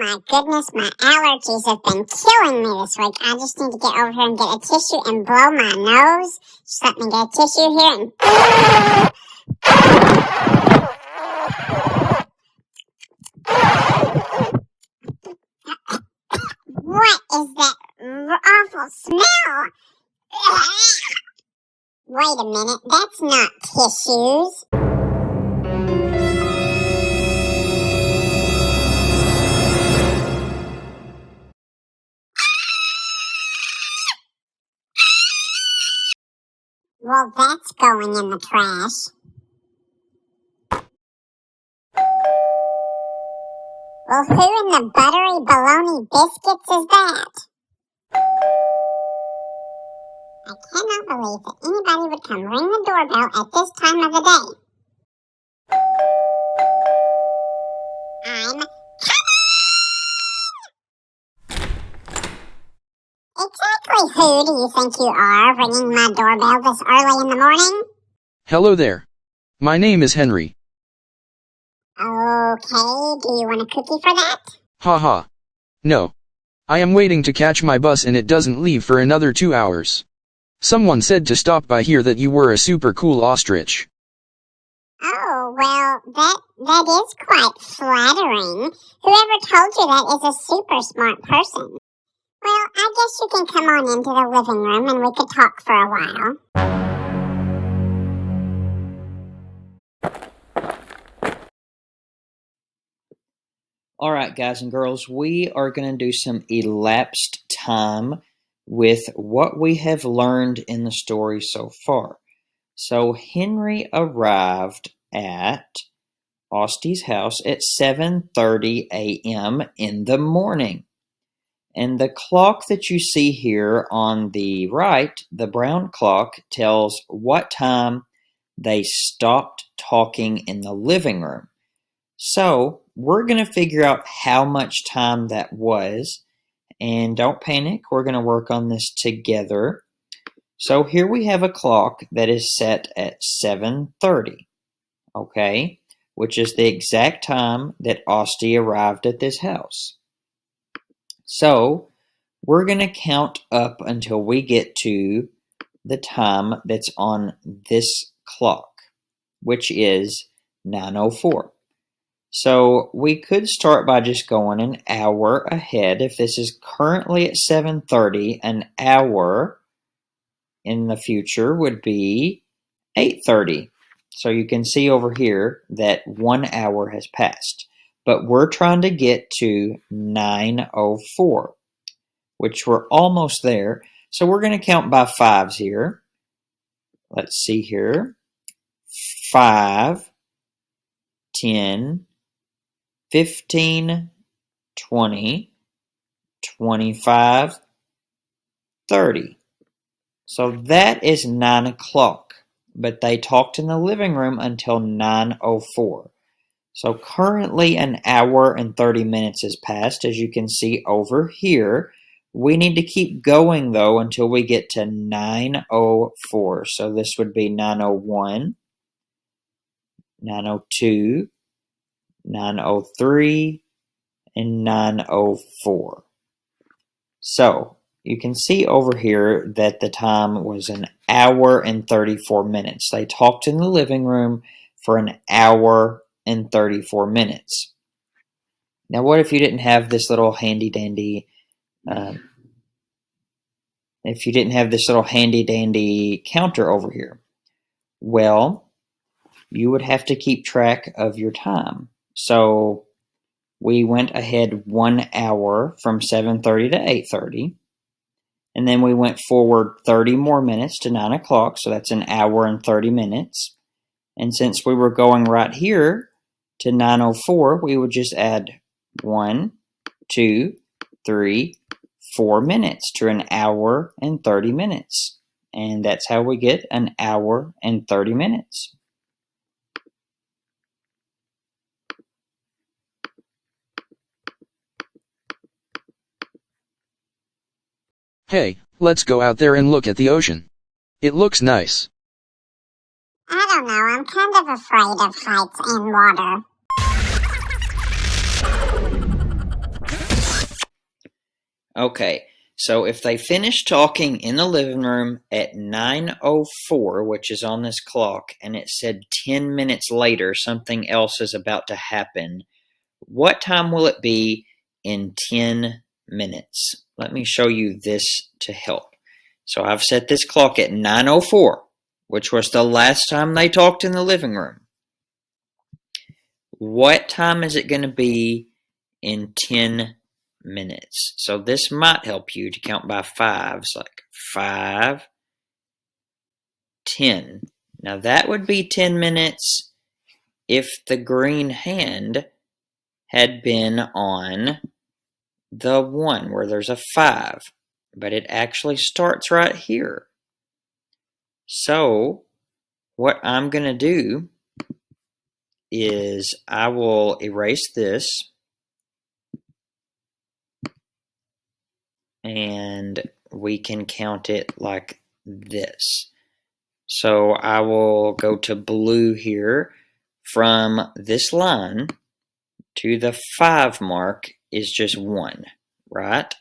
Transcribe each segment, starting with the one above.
my goodness, my allergies have been killing me this week. I just need to get over here and get a tissue and blow my nose. Just let me get a tissue here and... What is that awful smell? Wait a minute, that's not tissues. Well, that's going in the trash. Well, who in the buttery bologna biscuits is that? I cannot believe that anybody would come ring the doorbell at this time of the day. I'm coming! Exactly who do you think you are, ringing my doorbell this early in the morning? Hello there. My name is Henry. Okay, do you want a cookie for that? Haha. No. I am waiting to catch my bus and it doesn't leave for another 2 hours. Someone said to stop by here that you were a super cool ostrich. Oh, well, that is quite flattering. Whoever told you that is a super smart person. Well, I guess you can come on into the living room and we could talk for a while. Alright, guys and girls, we are going to do some elapsed time with what we have learned in the story so far. So Henry arrived at Osty's house at 7:30 a.m. in the morning. And the clock that you see here on the right, the brown clock, tells what time they stopped talking in the living room. So we're going to figure out how much time that was. And don't panic, we're going to work on this together. So here we have a clock that is set at 7:30, okay, which is the exact time that Osty arrived at this house. So we're going to count up until we get to the time that's on this clock, which is 9:04. So we could start by just going an hour ahead. If this is currently at 7:30, an hour in the future would be 8:30. So you can see over here that 1 hour has passed. But we're trying to get to 9:04, which we're almost there. So we're going to count by fives here. Let's see here. 5, 10, 15, 20, 25, 30. So that is 9 o'clock, but they talked in the living room until 9:04. So currently an hour and 30 minutes has passed, as you can see over here. We need to keep going though until we get to 9:04. So this would be 9:01, 9:02, 9:03, and 9:04. So you can see over here that the time was an hour and 34 minutes. They talked in the living room for an hour and 34 minutes. Now what if you didn't have this little handy dandy counter over here? Well, you would have to keep track of your time. So we went ahead 1 hour from 7:30 to 8:30. And then we went forward 30 more minutes to 9 o'clock. So that's an hour and 30 minutes. And since we were going right here to 9:04, we would just add 1, 2, 3, 4 minutes to an hour and 30 minutes. And that's how we get an hour and 30 minutes. Hey, let's go out there and look at the ocean. It looks nice. I don't know, I'm kind of afraid of heights and water. Okay, so if they finish talking in the living room at 9:04, which is on this clock, and it said 10 minutes later something else is about to happen, what time will it be in 10 minutes? Let me show you this to help. So I've set this clock at 9:04, which was the last time they talked in the living room. What time is it going to be in 10 minutes? So this might help you to count by fives, like 5, 10. Now that would be 10 minutes if the green hand had been on the 1 where there's a 5, but it actually starts right here. So what I'm going to do is I will erase this and we can count it like this. So I will go to blue here. From this line to the 5 mark is just 1, right?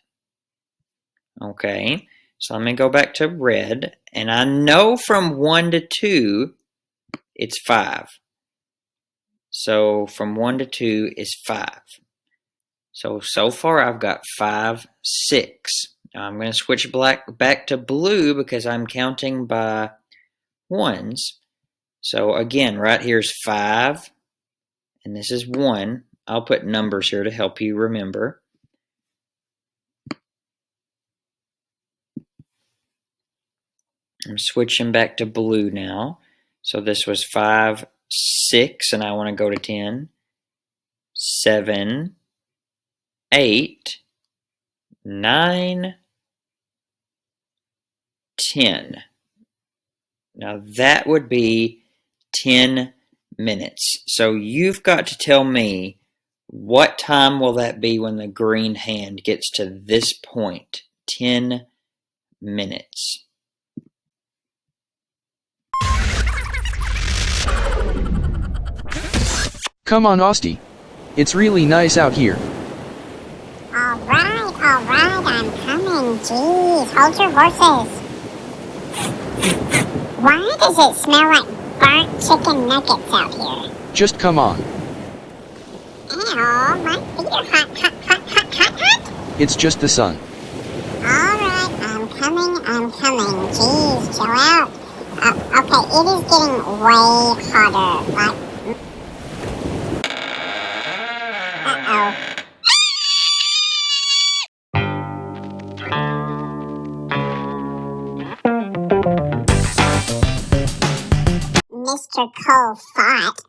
Okay, so let me go back to red, and I know from 1 to 2 it's 5. So from 1 to 2 is 5. So far I've got 5, 6. Now I'm going to switch back to blue because I'm counting by ones. So again, right here's 5, and this is 1. I'll put numbers here to help you remember. I'm switching back to blue now. So this was 5, 6, and I want to go to 10. 7, 8, 9, 10. Now that would be 10 minutes. So you've got to tell me, what time will that be when the green hand gets to this point? 10 minutes. Come on, Osty. It's really nice out here. Alright, I'm coming. Jeez, hold your horses. Why does it smell like burnt chicken nuggets out here? Just come on. Ew, my feet are hot. It's just the sun. Alright, I'm coming. Jeez, chill out. Okay, it is getting way hotter. Like, uh-oh. Mr. Cole fought.